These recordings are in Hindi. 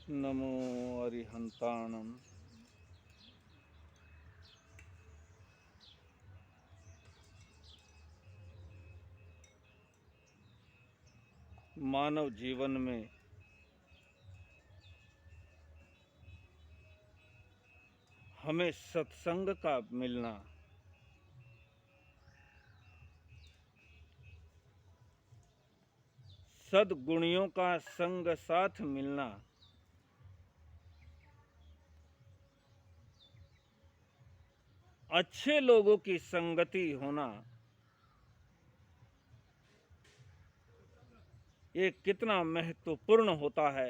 नमो अरिहंताणम। मानव जीवन में हमें सत्संग का मिलना सद्गुणियों का संग साथ मिलना अच्छे लोगों की संगति होना ये कितना महत्वपूर्ण होता है,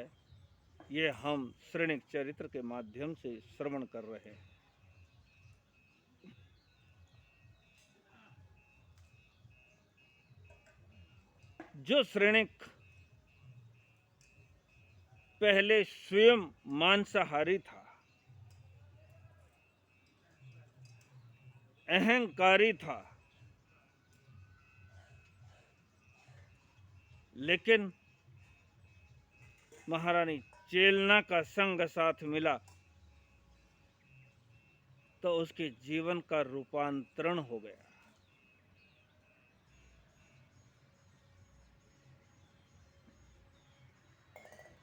ये हम श्रेणिक चरित्र के माध्यम से श्रवण कर रहे हैं। जो श्रेणिक पहले स्वयं मांसाहारी था, अहंकारी था, लेकिन महारानी चेलना का संग साथ मिला तो उसके जीवन का रूपांतरण हो गया।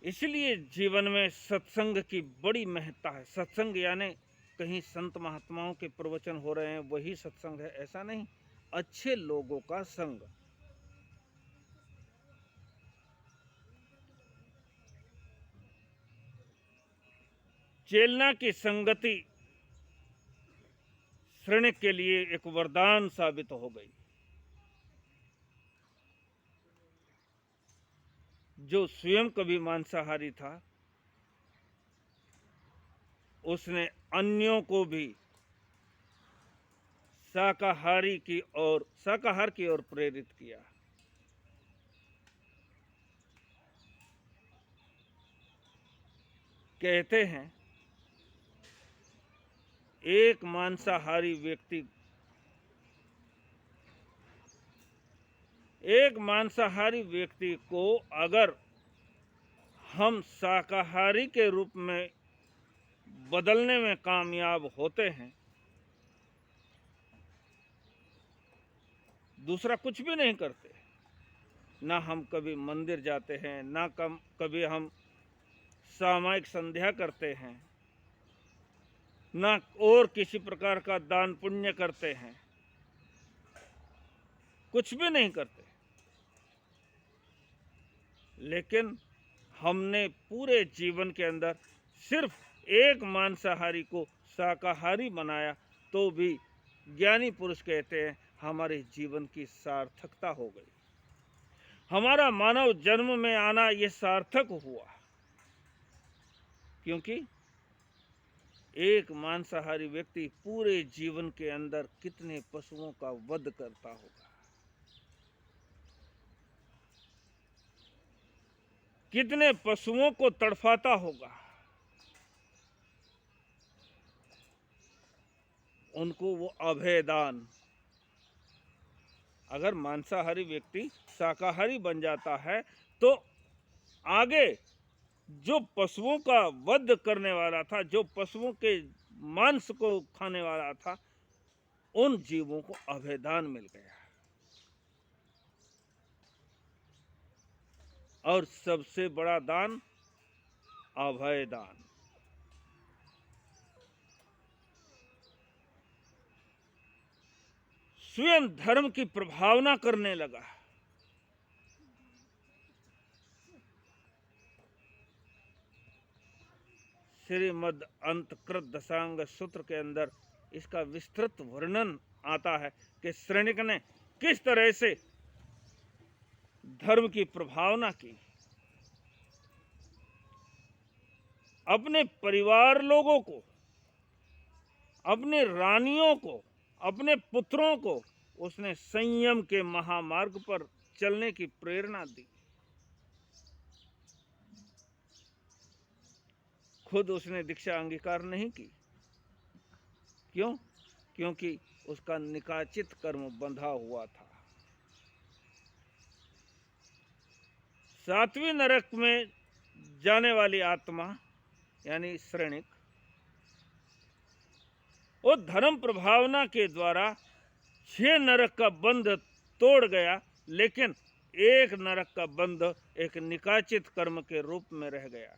इसलिए जीवन में सत्संग की बड़ी महत्ता है। सत्संग यानी कहीं संत महात्माओं के प्रवचन हो रहे हैं वही सत्संग है, ऐसा नहीं। अच्छे लोगों का संग। चेलना की संगति श्रेणिक के लिए एक वरदान साबित हो गई। जो स्वयं कभी मांसाहारी था, उसने अन्यों को भी शाकाहार की ओर प्रेरित किया। कहते हैं एक मांसाहारी व्यक्ति को अगर हम शाकाहारी के रूप में बदलने में कामयाब होते हैं, दूसरा कुछ भी नहीं करते, ना हम कभी मंदिर जाते हैं, ना कभी हम सामायिक संध्या करते हैं, ना और किसी प्रकार का दान पुण्य करते हैं, कुछ भी नहीं करते, लेकिन हमने पूरे जीवन के अंदर सिर्फ एक मांसाहारी को शाकाहारी बनाया, तो भी ज्ञानी पुरुष कहते हैं हमारे जीवन की सार्थकता हो गई। हमारा मानव जन्म में आना ये सार्थक हुआ, क्योंकि एक मांसाहारी व्यक्ति पूरे जीवन के अंदर कितने पशुओं का वध करता होगा, कितने पशुओं को तड़फाता होगा, उनको वो अभयदान। अगर मांसाहारी व्यक्ति शाकाहारी बन जाता है तो आगे जो पशुओं का वध करने वाला था, जो पशुओं के मांस को खाने वाला था, उन जीवों को अभयदान मिल गया। और सबसे बड़ा दान अभयदान। स्वयं धर्म की प्रभावना करने लगा। श्रीमद् अंतकृत दशांग सूत्र के अंदर इसका विस्तृत वर्णन आता है कि श्रेणिक ने किस तरह से धर्म की प्रभावना की। अपने परिवार लोगों को, अपने रानियों को, अपने पुत्रों को उसने संयम के महामार्ग पर चलने की प्रेरणा दी। खुद उसने दीक्षा अंगीकार नहीं की। क्यों? क्योंकि उसका निकाचित कर्म बंधा हुआ था। सातवीं नरक में जाने वाली आत्मा यानी श्रेणिक, वो धर्म प्रभावना के द्वारा 6 नरक का बंध तोड़ गया, लेकिन एक नरक का बंध एक निकाचित कर्म के रूप में रह गया,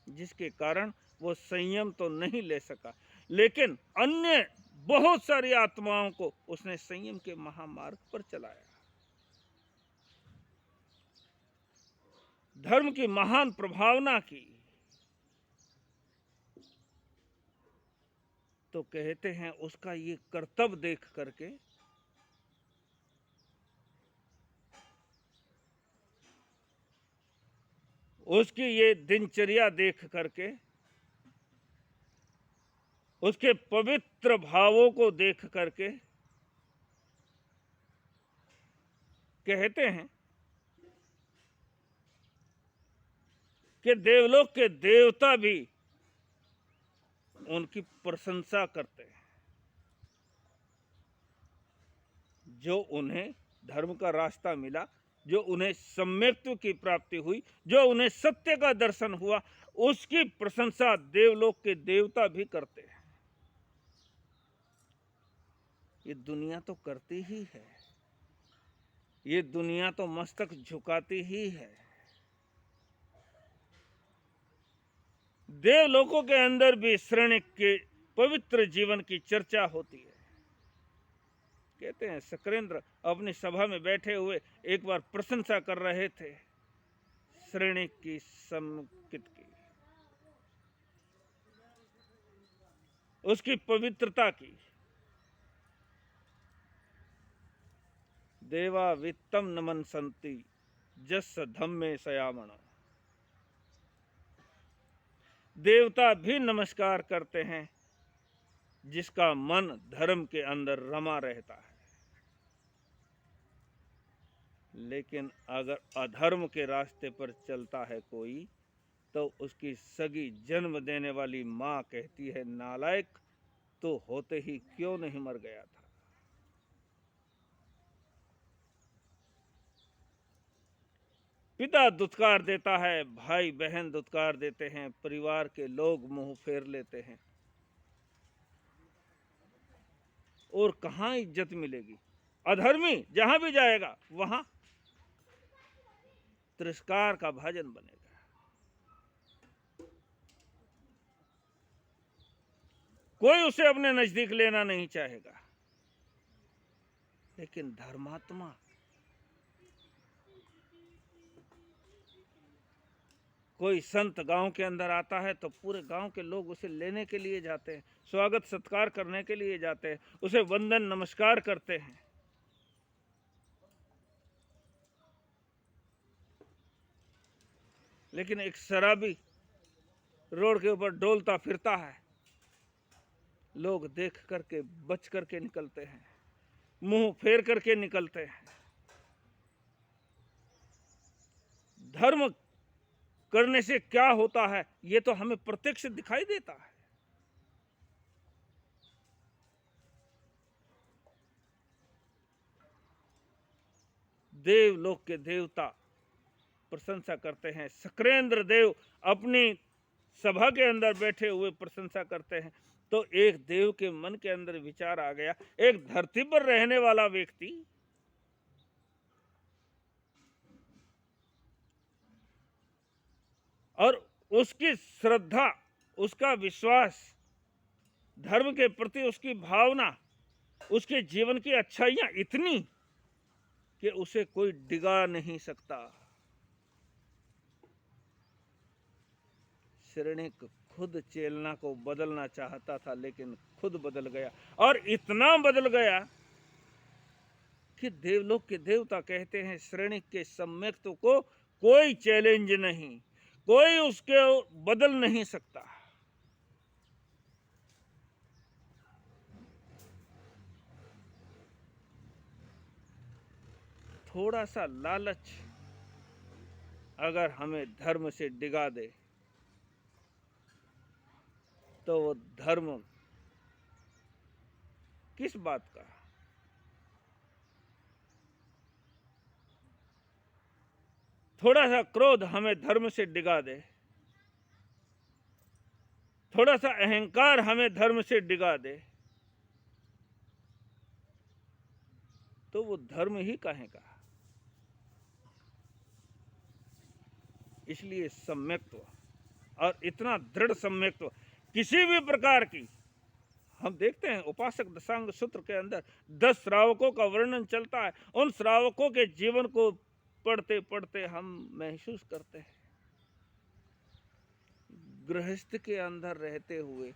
जिसके कारण वो संयम तो नहीं ले सका, लेकिन अन्य बहुत सारी आत्माओं को उसने संयम के महामार्ग पर चलाया। धर्म की महान प्रभावना की, तो कहते हैं उसका ये कर्तव्य देख करके उसकी ये दिनचर्या देख करके, उसके पवित्र भावों को देख करके कहते हैं कि देवलोक के देवता भी उनकी प्रशंसा करते हैं, जो उन्हें धर्म का रास्ता मिला, जो उन्हें सम्यक्त्व की प्राप्ति हुई, जो उन्हें सत्य का दर्शन हुआ, उसकी प्रशंसा देवलोक के देवता भी करते हैं। ये दुनिया तो करती ही है, ये दुनिया तो मस्तक झुकाती ही है। देवलोकों के अंदर भी श्रेणिक के पवित्र जीवन की चर्चा होती है। कहते हैं शक्रेंद्र अपनी सभा में बैठे हुए एक बार प्रशंसा कर रहे थे श्रेणिक की, समकित की, उसकी पवित्रता की। देवा वित्तम नमन संति जस धम्मे सयामण, देवता भी नमस्कार करते हैं जिसका मन धर्म के अंदर रमा रहता है। लेकिन अगर अधर्म के रास्ते पर चलता है कोई, तो उसकी सगी जन्म देने वाली माँ कहती है, नालायक, तो होते ही क्यों नहीं मर गया था। पिता दुत्कार देता है, भाई बहन दुत्कार देते हैं, परिवार के लोग मुंह फेर लेते हैं, और कहाँ इज्जत मिलेगी। अधर्मी जहां भी जाएगा वहां तिरस्कार का भाजन बनेगा। कोई उसे अपने नजदीक लेना नहीं चाहेगा। लेकिन धर्मात्मा, कोई संत गांव के अंदर आता है तो पूरे गांव के लोग उसे लेने के लिए जाते हैं, स्वागत सत्कार करने के लिए जाते हैं, उसे वंदन नमस्कार करते हैं। लेकिन एक शराबी रोड के ऊपर डोलता फिरता है, लोग देख करके बच करके निकलते हैं, मुंह फेर करके निकलते हैं। धर्म करने से क्या होता है ये तो हमें प्रत्यक्ष दिखाई देता है। देवलोक के देवता प्रशंसा करते हैं। शक्रेंद्र देव अपनी सभा के अंदर बैठे हुए प्रशंसा करते हैं, तो एक देव के मन के अंदर विचार आ गया, एक धरती पर रहने वाला व्यक्ति और उसकी श्रद्धा, उसका विश्वास, धर्म के प्रति उसकी भावना, उसके जीवन की अच्छाइयां इतनी कि उसे कोई डिगा नहीं सकता। श्रेणिक खुद चेलना को बदलना चाहता था, लेकिन खुद बदल गया, और इतना बदल गया कि देवलोक के देवता कहते हैं श्रेणिक के सम्यक्त्व को कोई चैलेंज नहीं, कोई उसके बदल नहीं सकता। थोड़ा सा लालच अगर हमें धर्म से डिगा दे, तो वो धर्म किस बात का। थोड़ा सा क्रोध हमें धर्म से डिगा दे, थोड़ा सा अहंकार हमें धर्म से डिगा दे तो वो धर्म ही कहेगा। इसलिए सम्यक्त्व, और इतना दृढ़ सम्यक्त्व किसी भी प्रकार की, हम देखते हैं उपासक दशांग सूत्र के अंदर 10 श्रावकों का वर्णन चलता है। उन श्रावकों के जीवन को पढ़ते पढ़ते हम महसूस करते हैं गृहस्थ के अंदर रहते हुए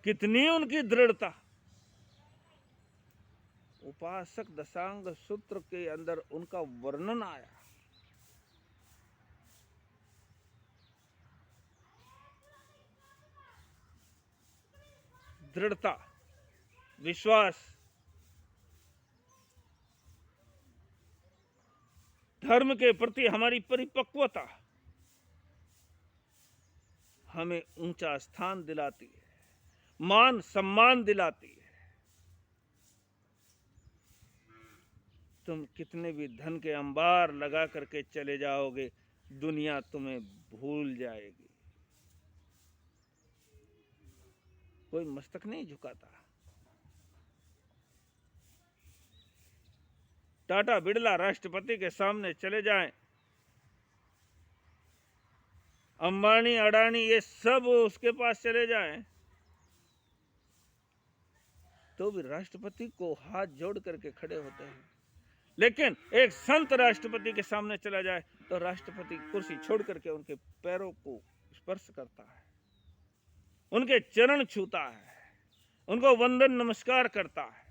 कितनी उनकी दृढ़ता। उपासक दशांग सूत्र के अंदर उनका वर्णन आया। दृढ़ता, विश्वास, धर्म के प्रति हमारी परिपक्वता हमें ऊंचा स्थान दिलाती है, मान सम्मान दिलाती है। तुम कितने भी धन के अंबार लगा करके चले जाओगे, दुनिया तुम्हें भूल जाएगी। कोई मस्तक नहीं झुकाता। टाटा बिड़ला राष्ट्रपति के सामने चले जाएं, अंबानी अडानी ये सब उसके पास चले जाएं, तो भी राष्ट्रपति को हाथ जोड़ करके खड़े होते हैं। लेकिन एक संत राष्ट्रपति के सामने चला जाए तो राष्ट्रपति कुर्सी छोड़ करके उनके पैरों को स्पर्श करता है, उनके चरण छूता है, उनको वंदन नमस्कार करता है।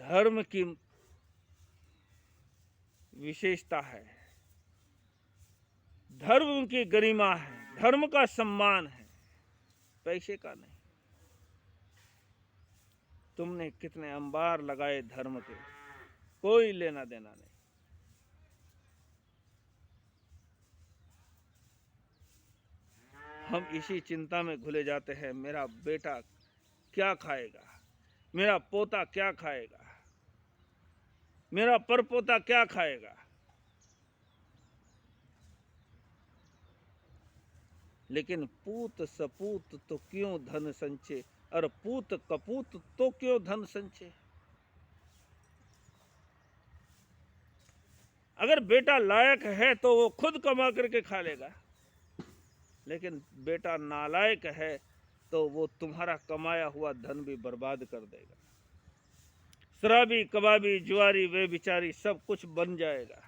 धर्म की विशेषता है, धर्म की गरिमा है, धर्म का सम्मान है, पैसे का नहीं। तुमने कितने अंबार लगाए धर्म के, कोई लेना देना नहीं। हम इसी चिंता में घुले जाते हैं, मेरा बेटा क्या खाएगा, मेरा पोता क्या खाएगा, मेरा परपोता क्या खाएगा। लेकिन पूत सपूत तो क्यों धन संचय, और पूत कपूत तो क्यों धन संचय। अगर बेटा लायक है तो वो खुद कमा करके खा लेगा, लेकिन बेटा नालायक है तो वो तुम्हारा कमाया हुआ धन भी बर्बाद कर देगा। शराबी, कबाबी, जुआरी, वे बिचारी सब कुछ बन जाएगा।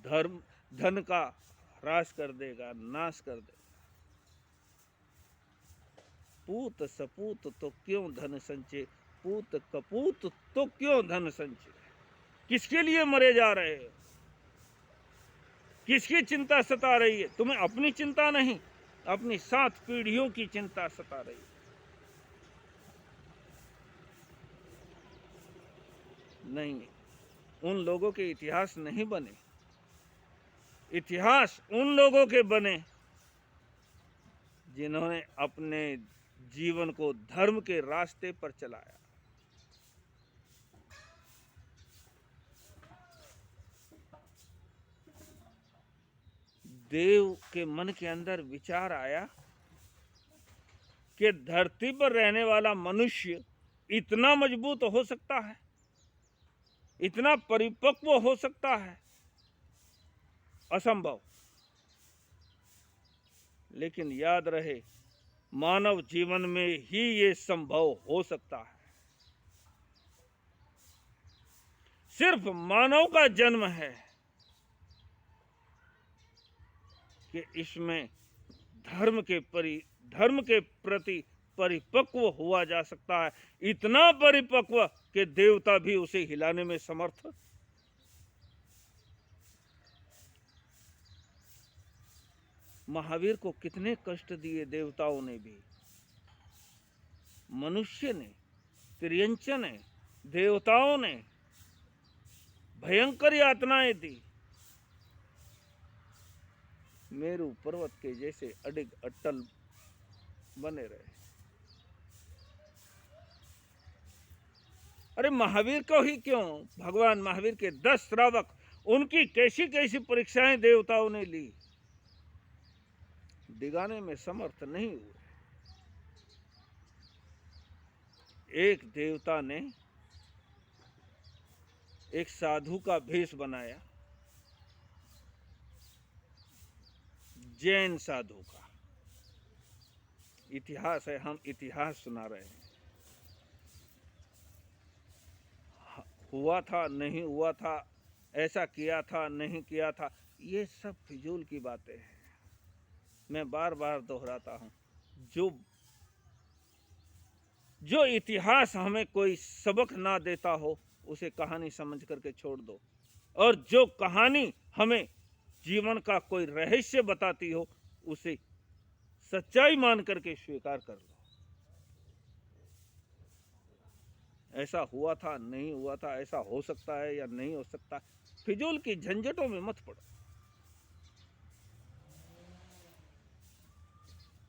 धर्म धन का ह्रास कर देगा, नाश कर देगा। पूत सपूत तो क्यों धन संचय, पूत कपूत तो क्यों धन संचय। किसके लिए मरे जा रहे हो, किसकी चिंता सता रही है तुम्हें? अपनी चिंता नहीं, अपनी 7 पीढ़ियों की चिंता सता रही है। नहीं, उन लोगों के इतिहास नहीं बने, इतिहास उन लोगों के बने जिन्होंने अपने जीवन को धर्म के रास्ते पर चलाया। देव के मन के अंदर विचार आया कि धरती पर रहने वाला मनुष्य इतना मजबूत हो सकता है, इतना परिपक्व हो सकता है, असंभव। लेकिन याद रहे, मानव जीवन में ही ये संभव हो सकता है। सिर्फ मानव का जन्म है कि इसमें धर्म के प्रति परिपक्व हुआ जा सकता है, इतना परिपक्व कि देवता भी उसे हिलाने में समर्थ। महावीर को कितने कष्ट दिए देवताओं ने भी, मनुष्य ने, त्रियंचन ने, देवताओं ने भयंकर यातनाएं दी। मेरू पर्वत के जैसे अडिग अट्टल बने रहे। अरे महावीर को ही क्यों, भगवान महावीर के 10 श्रावक, उनकी कैसी कैसी परीक्षाएं देवताओं ने ली, डिगाने में समर्थ नहीं हुए। एक देवता ने एक साधु का भेष बनाया, जैन साधु का। इतिहास है, हम इतिहास सुना रहे हैं। हुआ था, नहीं हुआ था, ऐसा किया था, नहीं किया था, ये सब फिजूल की बातें हैं। मैं बार बार दोहराता हूं, जो इतिहास हमें कोई सबक ना देता हो, उसे कहानी समझ करके छोड़ दो, और जो कहानी हमें जीवन का कोई रहस्य बताती हो, उसे सच्चाई मान करके स्वीकार कर लो। ऐसा हुआ था, नहीं हुआ था, ऐसा हो सकता है या नहीं हो सकता, फिजूल की झंझटों में मत पड़ो।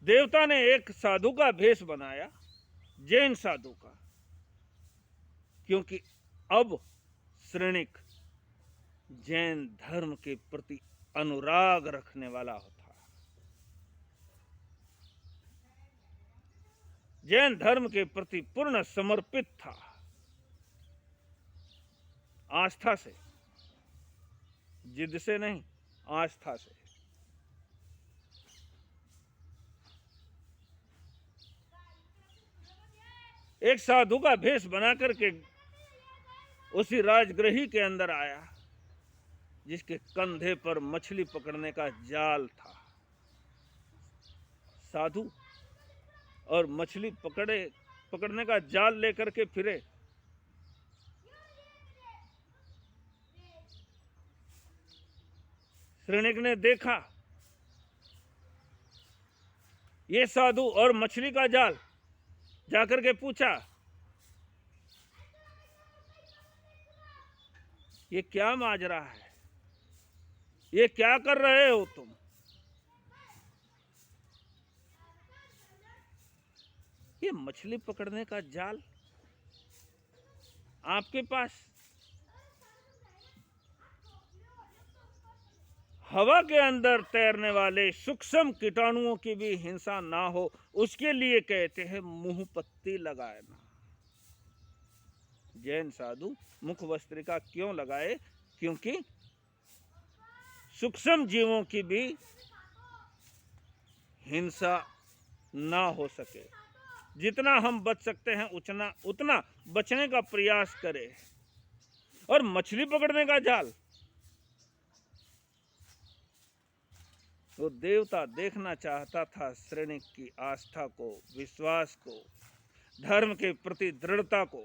देवता ने एक साधु का भेष बनाया, जैन साधु का, क्योंकि अब श्रेणिक जैन धर्म के प्रति अनुराग रखने वाला होता, जैन धर्म के प्रति पूर्ण समर्पित था, आस्था से, जिद से नहीं, आस्था से। एक साधु का भेष बना करके उसी राजगृही के अंदर आया, जिसके कंधे पर मछली पकड़ने का जाल था। साधु और मछली पकड़ने का जाल लेकर के फिरे। श्रेणिक ने देखा ये साधु और मछली का जाल, जाकर के पूछा, ये क्या माजरा है, ये क्या कर रहे हो तुम? ये मछली पकड़ने का जाल आपके पास, हवा के अंदर तैरने वाले सूक्ष्म कीटाणुओं की भी हिंसा ना हो, उसके लिए कहते हैं मुंह पत्ती लगाना। जैन साधु मुख वस्त्रिका क्यों लगाए? क्योंकि सूक्ष्म जीवों की भी हिंसा ना हो सके। जितना हम बच सकते हैं उतना बचने का प्रयास करें। और मछली पकड़ने का जाल, वो देवता देखना चाहता था श्रेणिक की आस्था को, विश्वास को, धर्म के प्रति दृढ़ता को।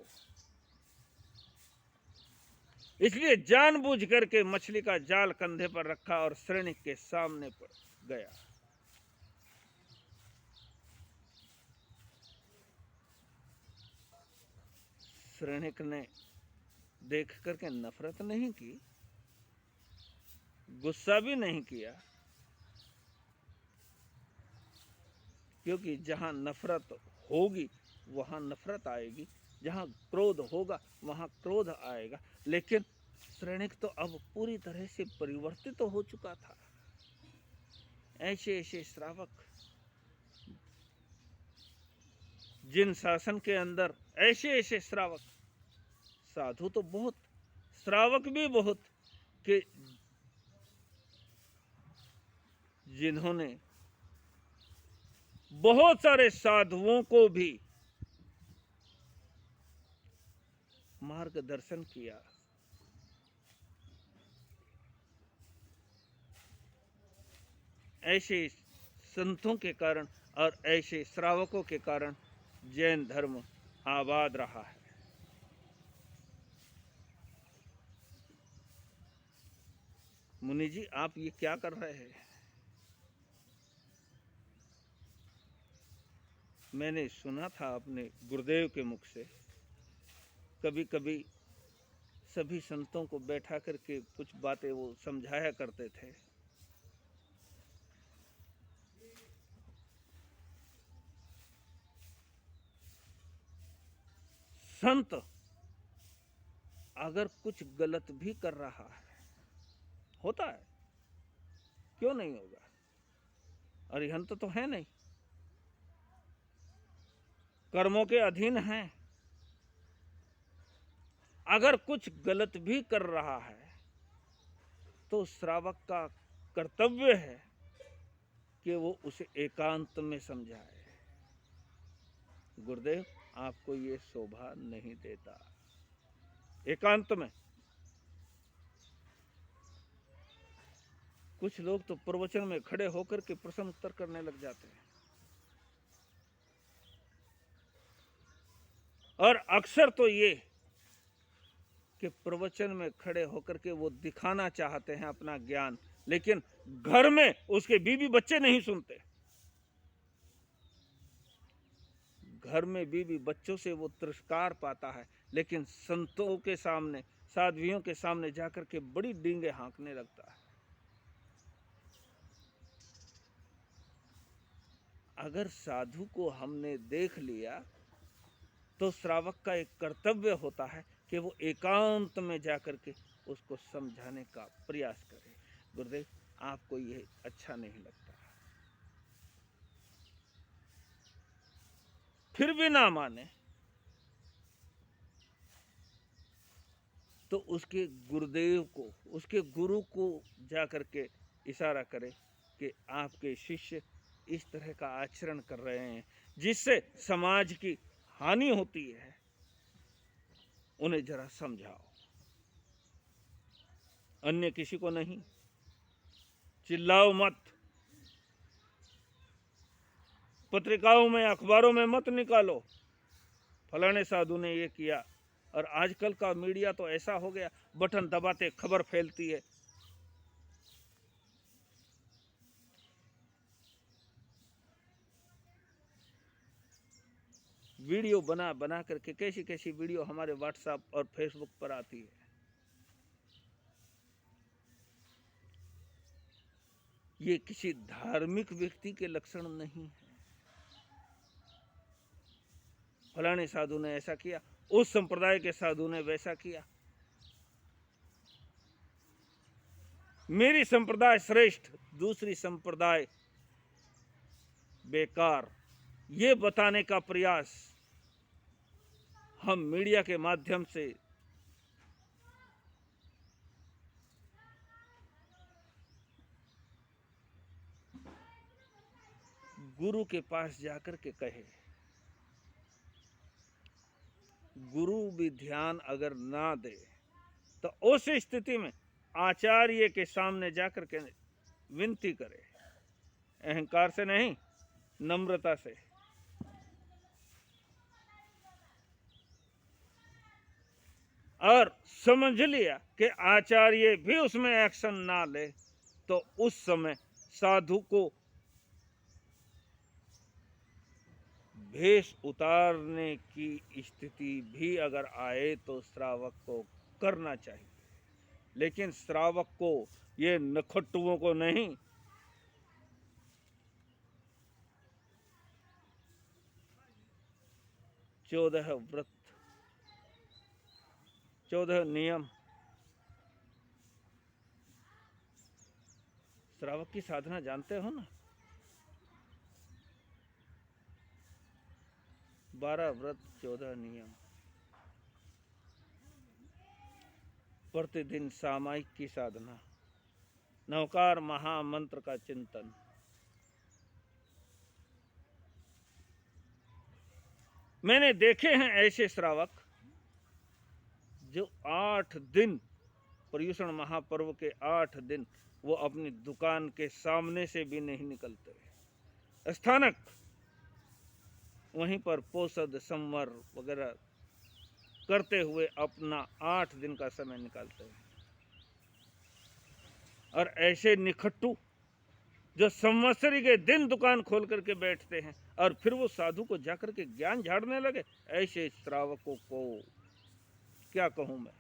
इसलिए जानबूझ करके मछली का जाल कंधे पर रखा और श्रेणिक के सामने पर गया। श्रेणिक ने देख करके नफरत नहीं की, गुस्सा भी नहीं किया, क्योंकि जहां नफरत होगी वहां नफरत आएगी, जहां क्रोध होगा वहां क्रोध आएगा। लेकिन श्रेणिक तो अब पूरी तरह से परिवर्तित तो हो चुका था। ऐसे ऐसे श्रावक, जिन शासन के अंदर ऐसे ऐसे श्रावक, साधु तो बहुत, श्रावक भी बहुत, कि जिन्होंने बहुत सारे साधुओं को भी मार्गदर्शन किया। ऐसे संतों के कारण और ऐसे श्रावकों के कारण जैन धर्म आबाद रहा है। मुनि जी, आप ये क्या कर रहे हैं? मैंने सुना था अपने गुरुदेव के मुख से, कभी कभी सभी संतों को बैठा करके कुछ बातें वो समझाया करते थे। संत अगर कुछ गलत भी कर रहा है, होता है, क्यों नहीं होगा, अरिहंत तो है नहीं, कर्मों के अधीन है। अगर कुछ गलत भी कर रहा है तो श्रावक का कर्तव्य है कि वो उसे एकांत में समझाए। गुरुदेव आपको ये शोभा नहीं देता। एकांत में कुछ लोग तो प्रवचन में खड़े होकर के प्रश्न उत्तर करने लग जाते हैं, और अक्सर तो ये कि प्रवचन में खड़े होकर के वो दिखाना चाहते हैं अपना ज्ञान, लेकिन घर में उसके बीवी बच्चे नहीं सुनते। घर में बीवी बच्चों से वो तिरस्कार पाता है, लेकिन संतों के सामने, साध्वियों के सामने जाकर के बड़ी डींगे हाँकने लगता है। अगर साधु को हमने देख लिया तो श्रावक का एक कर्तव्य होता है कि वो एकांत में जाकर के उसको समझाने का प्रयास करे। गुरुदेव आपको ये अच्छा नहीं लगता, फिर भी ना माने तो उसके गुरुदेव को, उसके गुरु को जाकर के इशारा करे कि आपके शिष्य इस तरह का आचरण कर रहे हैं जिससे समाज की हानि होती है, उन्हें जरा समझाओ। अन्य किसी को नहीं, चिल्लाओ मत, पत्रिकाओं में, अखबारों में मत निकालो फलाने साधु ने ये किया। और आजकल का मीडिया तो ऐसा हो गया, बटन दबाते खबर फैलती है। वीडियो बना बना करके कैसी कैसी वीडियो हमारे व्हाट्सएप और फेसबुक पर आती है। ये किसी धार्मिक व्यक्ति के लक्षण नहीं है। फलाने साधु ने ऐसा किया, उस संप्रदाय के साधु ने वैसा किया, मेरी संप्रदाय श्रेष्ठ, दूसरी संप्रदाय बेकार, ये बताने का प्रयास हम मीडिया के माध्यम से गुरु के पास जाकर के कहे। गुरु भी ध्यान अगर ना दे तो उस स्थिति में आचार्य के सामने जाकर के विनती करे, अहंकार से नहीं, नम्रता से। और समझ लिया कि आचार्य भी उसमें एक्शन ना ले तो उस समय साधु को भेष उतारने की स्थिति भी अगर आए तो श्रावक को करना चाहिए, लेकिन श्रावक को, ये नखट्टुओं को नहीं। चौदह व्रत, 14 नियम, श्रावक की साधना जानते हो ना? 12 व्रत, 14 नियम, प्रतिदिन सामायिक की साधना, नवकार महामंत्र का चिंतन। मैंने देखे हैं ऐसे श्रावक जो 8 दिन, पर्युषण महापर्व के 8 दिन वो अपनी दुकान के सामने से भी नहीं निकलते। स्थानक वहीं पर पोषद संवर वगैरह करते हुए अपना 8 दिन का समय निकालते हैं। और ऐसे निखट्टू जो संवत्सरी के दिन दुकान खोल करके बैठते हैं और फिर वो साधु को जाकर के ज्ञान झाड़ने लगे, ऐसे श्रावकों को क्या कहूं मैं।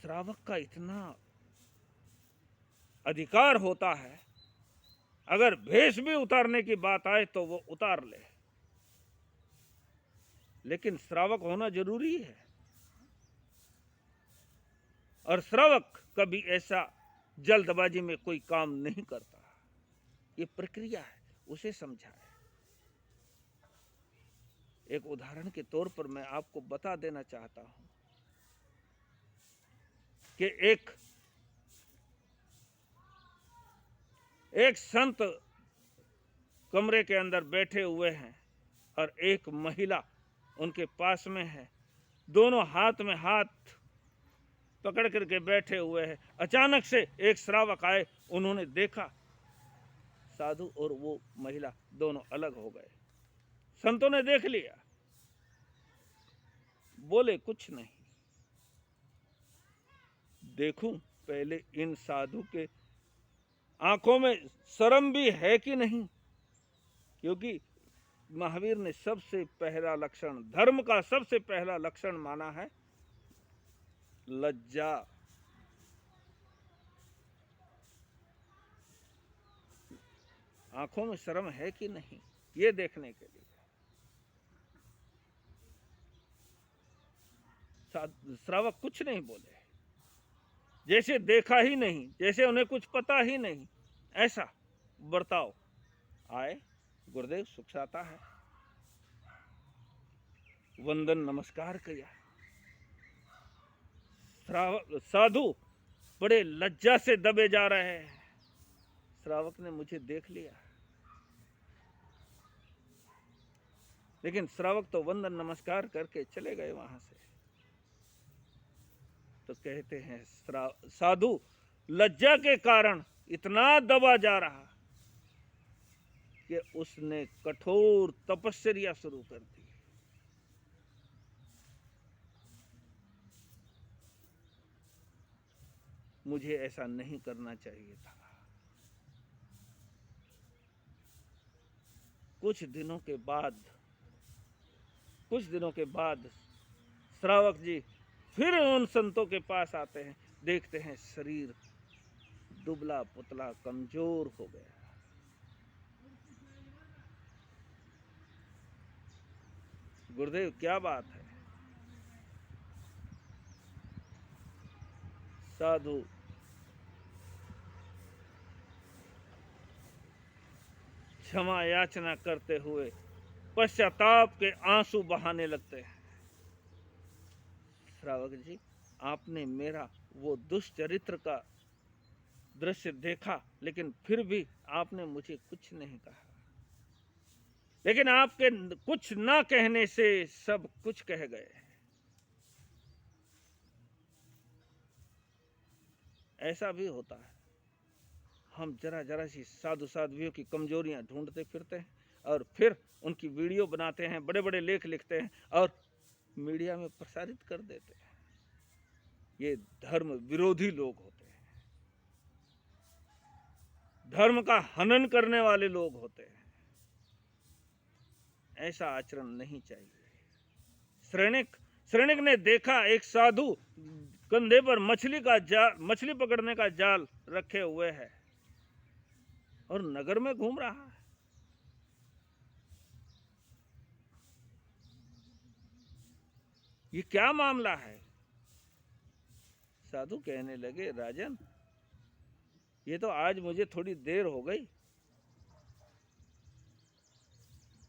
श्रावक का इतना अधिकार होता है, अगर भेष भी उतारने की बात आए तो वो उतार ले। लेकिन श्रावक होना जरूरी है। और श्रावक कभी ऐसा जल्दबाजी में कोई काम नहीं करता। ये प्रक्रिया है, उसे समझाए। एक उदाहरण के तौर पर मैं आपको बता देना चाहता हूं कि एक संत कमरे के अंदर बैठे हुए हैं और एक महिला उनके पास में है। दोनों हाथ में हाथ पकड़ करके बैठे हुए हैं। अचानक से एक श्रावक आए, उन्होंने देखा साधु और वो महिला दोनों अलग हो गए। संतों ने देख लिया, बोले कुछ नहीं, देखूं पहले इन साधु के आंखों में शर्म भी है कि नहीं, क्योंकि महावीर ने सबसे पहला लक्षण, धर्म का सबसे पहला लक्षण माना है लज्जा। आंखों में शर्म है कि नहीं, ये देखने के लिए श्रावक कुछ नहीं बोले, जैसे देखा ही नहीं, जैसे उन्हें कुछ पता ही नहीं, ऐसा बर्ताव। आए, गुरुदेव सुख साता है, वंदन नमस्कार किया। साधु बड़े लज्जा से दबे जा रहे हैं। श्रावक ने मुझे देख लिया, लेकिन श्रावक तो वंदन नमस्कार करके चले गए वहां से। तो कहते हैं साधु लज्जा के कारण इतना दबा जा रहा कि उसने कठोर तपस्या शुरू कर दी। मुझे ऐसा नहीं करना चाहिए था। कुछ दिनों के बाद श्रावक जी फिर उन संतों के पास आते हैं, देखते हैं शरीर दुबला पुतला कमजोर हो गया। गुरुदेव क्या बात है? साधु क्षमा याचना करते हुए पश्चाताप के आंसू बहाने लगते हैं। श्रावक जी, आपने मेरा वो दुष्चरित्र का दृश्य देखा, लेकिन फिर भी आपने मुझे कुछ नहीं कहा। लेकिन आपके कुछ ना कहने से सब कुछ कह गए। ऐसा भी होता है, हम जरा सी साधु साध्वियों की कमजोरियां ढूंढते फिरते हैं और फिर उनकी वीडियो बनाते हैं, बड़े बड़े लेख लिखते हैं और मीडिया में प्रसारित कर देते हैं। ये धर्म विरोधी लोग होते हैं, धर्म का हनन करने वाले लोग होते हैं। ऐसा आचरण नहीं चाहिए। श्रेणिक ने देखा एक साधु कंधे पर मछली पकड़ने का जाल रखे हुए है और नगर में घूम रहा है। ये क्या मामला है? साधु कहने लगे, राजन, ये तो आज मुझे थोड़ी देर हो गई,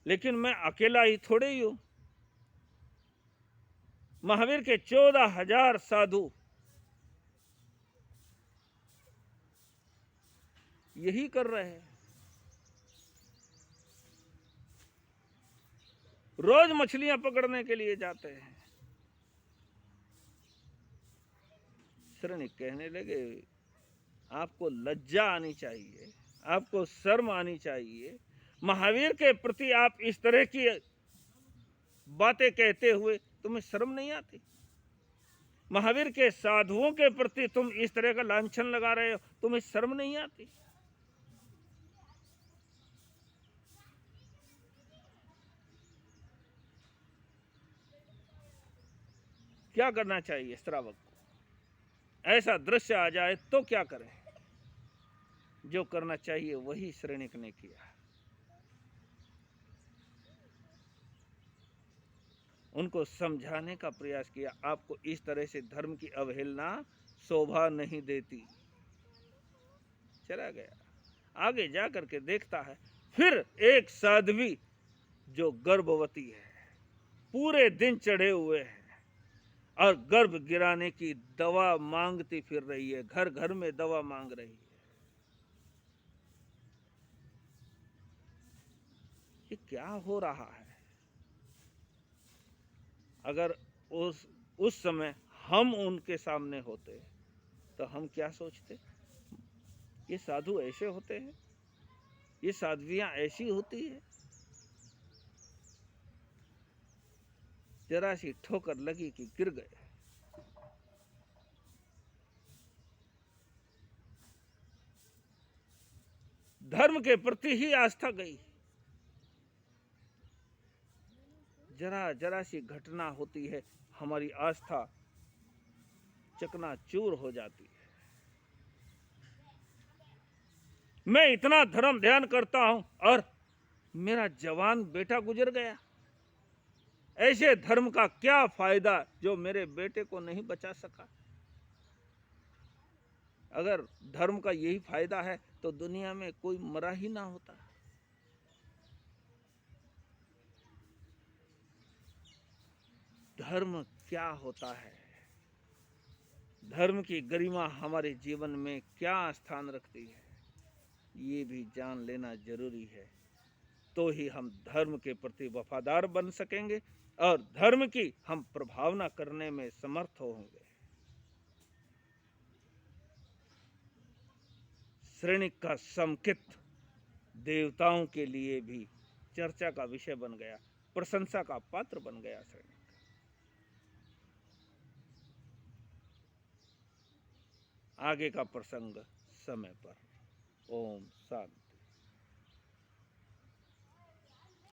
लेकिन मैं अकेला ही थोड़े ही हूं। महावीर के 14,000 साधु यही कर रहे हैं। रोज मछलियां पकड़ने के लिए जाते हैं। श्रेणिक कहने लगे, आपको लज्जा आनी चाहिए, आपको शर्म आनी चाहिए। महावीर के प्रति आप इस तरह की बातें कहते हुए तुम्हें शर्म नहीं आती? महावीर के साधुओं के प्रति तुम इस तरह का लांछन लगा रहे हो, तुम्हें शर्म नहीं आती? क्या करना चाहिए श्रावक को? ऐसा दृश्य आ जाए तो क्या करें? जो करना चाहिए वही श्रेणिक ने किया। उनको समझाने का प्रयास किया, आपको इस तरह से धर्म की अवहेलना शोभा नहीं देती। चला गया, आगे जा करके देखता है फिर एक साध्वी जो गर्भवती है, पूरे दिन चढ़े हुए हैं और गर्भ गिराने की दवा मांगती फिर रही है, घर घर में दवा मांग रही है। ये क्या हो रहा है? अगर उस समय हम उनके सामने होते तो हम क्या सोचते? ये साधु ऐसे होते हैं, ये साध्वियां ऐसी होती है। जरा सी ठोकर लगी कि गिर गए। धर्म के प्रति ही आस्था गई। जरा सी घटना होती है, हमारी आस्था चकनाचूर हो जाती है। मैं इतना धर्म ध्यान करता हूं और मेरा जवान बेटा गुजर गया। ऐसे धर्म का क्या फायदा जो मेरे बेटे को नहीं बचा सका? अगर धर्म का यही फायदा है तो दुनिया में कोई मरा ही ना होता। धर्म क्या होता है? धर्म की गरिमा हमारे जीवन में क्या स्थान रखती है, ये भी जान लेना जरूरी है। तो ही हम धर्म के प्रति वफादार बन सकेंगे और धर्म की हम प्रभावना करने में समर्थ होंगे। श्रेणिक का समकित देवताओं के लिए भी चर्चा का विषय बन गया, प्रशंसा का पात्र बन गया श्रेणिक। आगे का प्रसंग समय पर। ओम शांति।